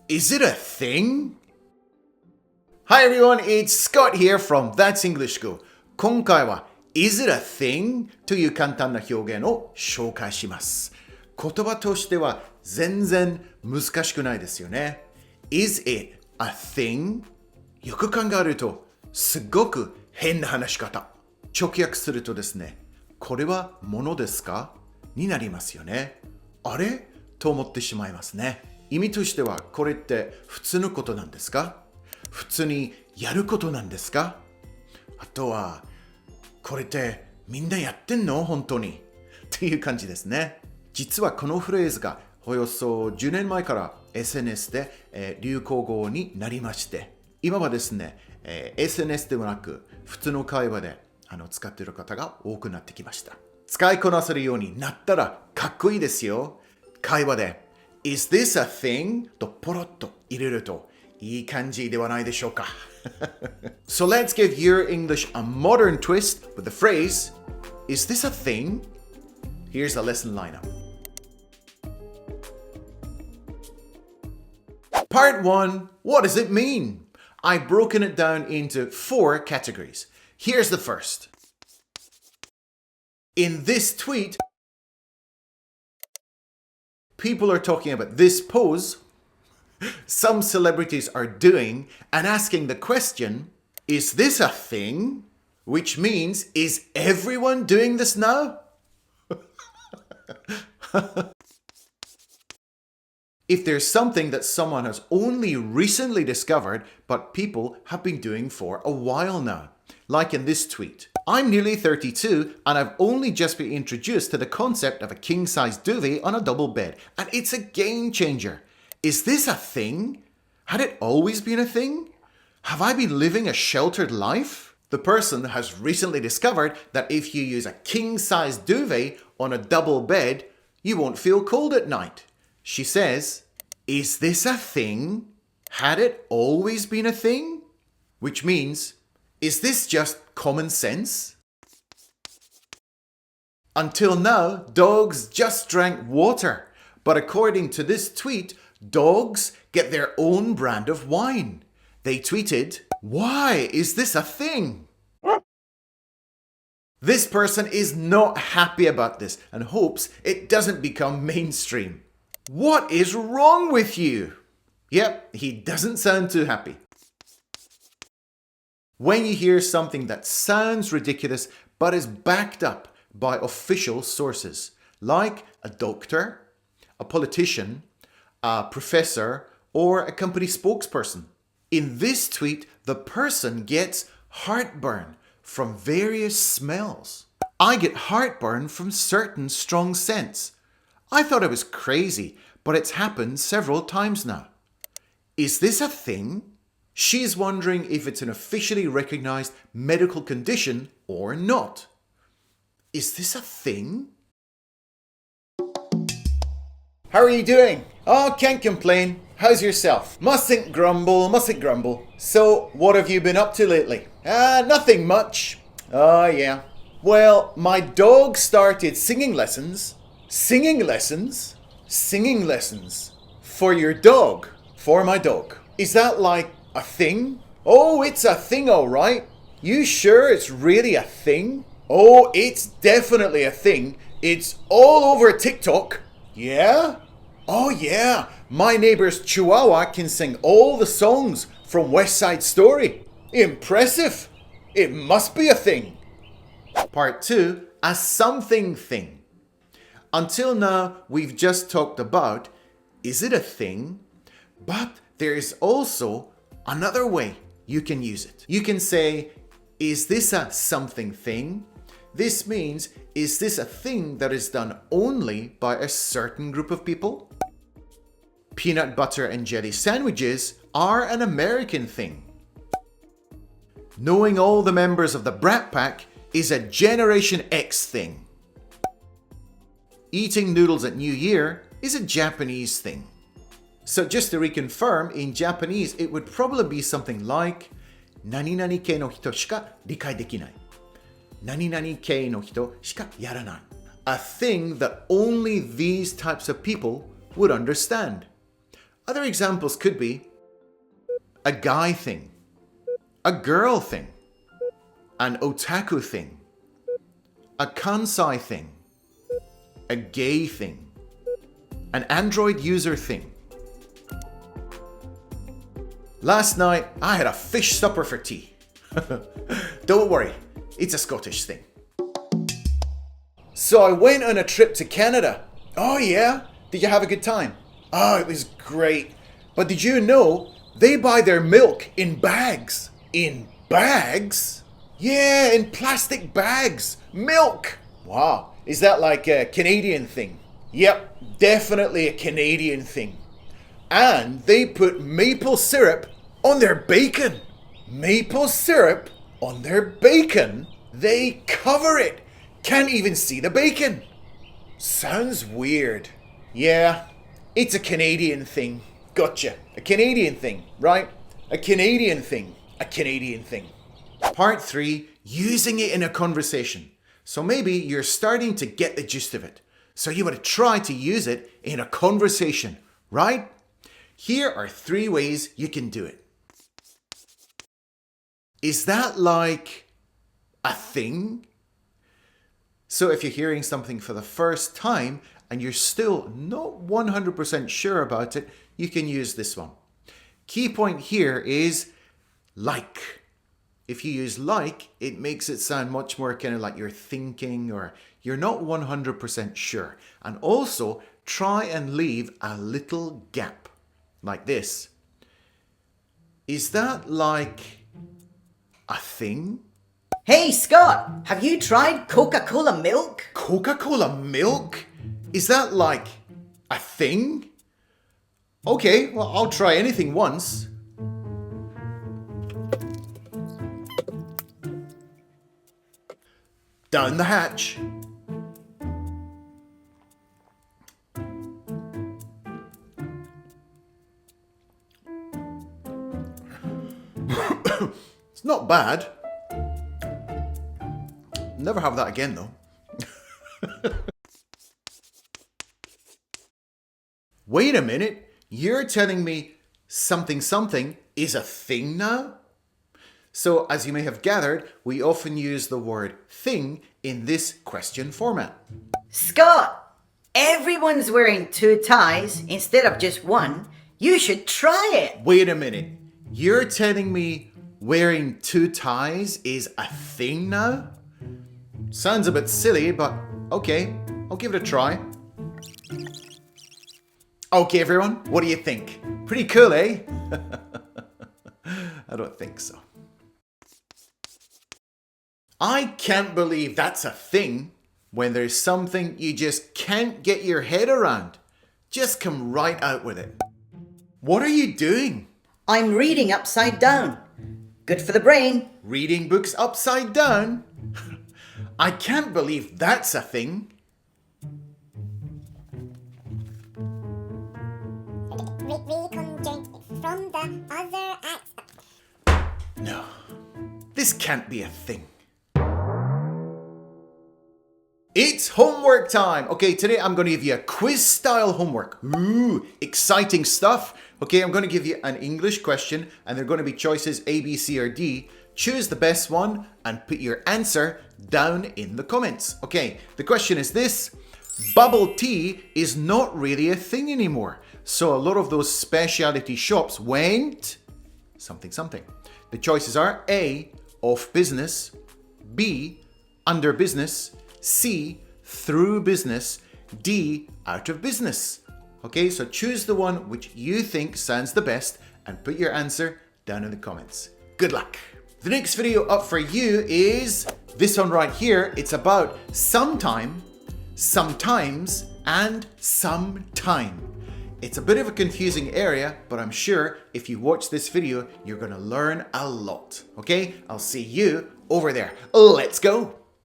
Is it a thing? Hi everyone, it's Scott here from That's English School. 今回は Is it a thing? という簡単な表現を紹介します。言葉としては全然難しくないですよね。Is it a thing? よく考えるとすごく変な話し方。直訳するとですね、これは物ですかになりますよね。あれと思ってしまいますね。意味としてはこれって普通のことなんですか？普通にやることなんですか？あとはこれってみんなやってんの本当にっていう感じですね。実はこのフレーズがおよそ10年前から SNS で、流行語になりまして、今はですね、SNS ではなく普通の会話で使っている方が多くなってきました。使いこなせるようになったらかっこいいですよ。会話で Is this a thing? とポロッと入れるといい感じではないでしょうか。So let's give your English a modern twist with the phrase Is this a thing? Here's the lesson lineup. Part 1. What does it mean? I've broken it down into 4 categories. Here's the first. In this tweet, people are talking about this pose some celebrities are doing and asking the question, is this a thing? Which means, is everyone doing this now? If there's something that someone has only recently discovered, but people have been doing for a while now, like in this tweet. I'm nearly 32 and I've only just been introduced to the concept of a king-size duvet on a double bed, and it's a game changer. Is this a thing? Had it always been a thing? Have I been living a sheltered life? The person has recently discovered that if you use a king-size duvet on a double bed, you won't feel cold at night. She says, is this a thing? Had it always been a thing? Which means, is this just common sense? Until now, dogs just drank water. But according to this tweet, dogs get their own brand of wine. They tweeted, why is this a thing? This person is not happy about this and hopes it doesn't become mainstream. What is wrong with you? Yep, he doesn't sound too happy. When you hear something that sounds ridiculous but is backed up by official sources, like a doctor, a politician, a professor, or a company spokesperson. In this tweet, the person gets heartburn from various smells. I get heartburn from certain strong scents. I thought I was crazy, but it's happened several times now. Is this a thing? She's wondering if it's an officially recognized medical condition or not. Is this a thing? How are you doing? Oh, can't complain. How's yourself? Mustn't grumble, mustn't grumble. So, what have you been up to lately? Nothing much. Oh, yeah. Well, my dog started singing lessons. Singing lessons? Singing lessons. For your dog. For my dog. Is that like a thing? Oh, it's a thing, all right. You sure it's really a thing? Oh, it's definitely a thing. It's all over TikTok. Yeah? Oh yeah, my neighbor's Chihuahua can sing all the songs from West Side Story. Impressive. It must be a thing. Part 2, a something thing. Until now, we've just talked about, is it a thing? But there is also another way you can use it. You can say, is this a something thing? This means, is this a thing that is done only by a certain group of people? Peanut butter and jelly sandwiches are an American thing. Knowing all the members of the Brat Pack is a Generation X thing. Eating noodles at New Year is a Japanese thing. So just to reconfirm, in Japanese it would probably be something like 何々系の人しか理解できない。何々系の人しかやらない。A thing that only these types of people would understand. Other examples could be a guy thing, a girl thing, an otaku thing, a kansai thing, a gay thing, an Android user thing. Last night, I had a fish supper for tea. Don't worry, it's a Scottish thing. So I went on a trip to Canada. Oh yeah? Did you have a good time? Oh, it was great. But did you know they buy their milk in bags? In bags? Yeah, in plastic bags. Milk! Wow, is that like a Canadian thing? Yep, definitely a Canadian thing. And they put maple syrup on their bacon. Maple syrup on their bacon? They cover it. Can't even see the bacon. Sounds weird. Yeah, it's a Canadian thing. Gotcha. A Canadian thing, right? A Canadian thing. A Canadian thing. Part 3, using it in a conversation. So maybe you're starting to get the gist of it. So you want to try to use it in a conversation, right? Here are 3 ways you can do it. Is that like a thing? So if you're hearing something for the first time and you're still not 100% sure about it, you can use this one. Key point here is like. If you use like, it makes it sound much more kind of like you're thinking or you're not 100% sure. And also try and leave a little gap like this. Is that like a thing? Hey Scott, have you tried Coca-Cola milk? Coca-Cola milk? Is that like a thing? Okay, well, I'll try anything once. Down the hatch. It's not bad. Never have that again though. Wait a minute, you're telling me something is a thing now? So as you may have gathered, we often use the word thing in this question format. Scott, everyone's wearing 2 ties instead of just 1. You should try it. Wait a minute, you're telling me wearing 2 ties is a thing now? Sounds a bit silly, but okay, I'll give it a try. Okay everyone, what do you think? Pretty cool, eh? I don't think so. I can't believe that's a thing when there's something you just can't get your head around. Just come right out with it. What are you doing? I'm reading upside down. Good for the brain. Reading books upside down? I can't believe that's a thing. From the other act. No, this can't be a thing. It's homework time. Okay, today I'm going to give you a quiz style homework. Ooh, exciting stuff. Okay, I'm going to give you an English question and there are going to be choices A, B, C or D. Choose the best one and put your answer down in the comments. Okay, the question is this. Bubble tea is not really a thing anymore. So a lot of those specialty shops went something. The choices are A, off business, B, under business, C, through business, D, out of business. Okay, so choose the one which you think sounds the best and put your answer down in the comments. Good luck. The next video up for you is this one right here. It's about sometime, sometimes, and sometime. It's a bit of a confusing area, but I'm sure if you watch this video, you're going to learn a lot. Okay, I'll see you over there. Let's go.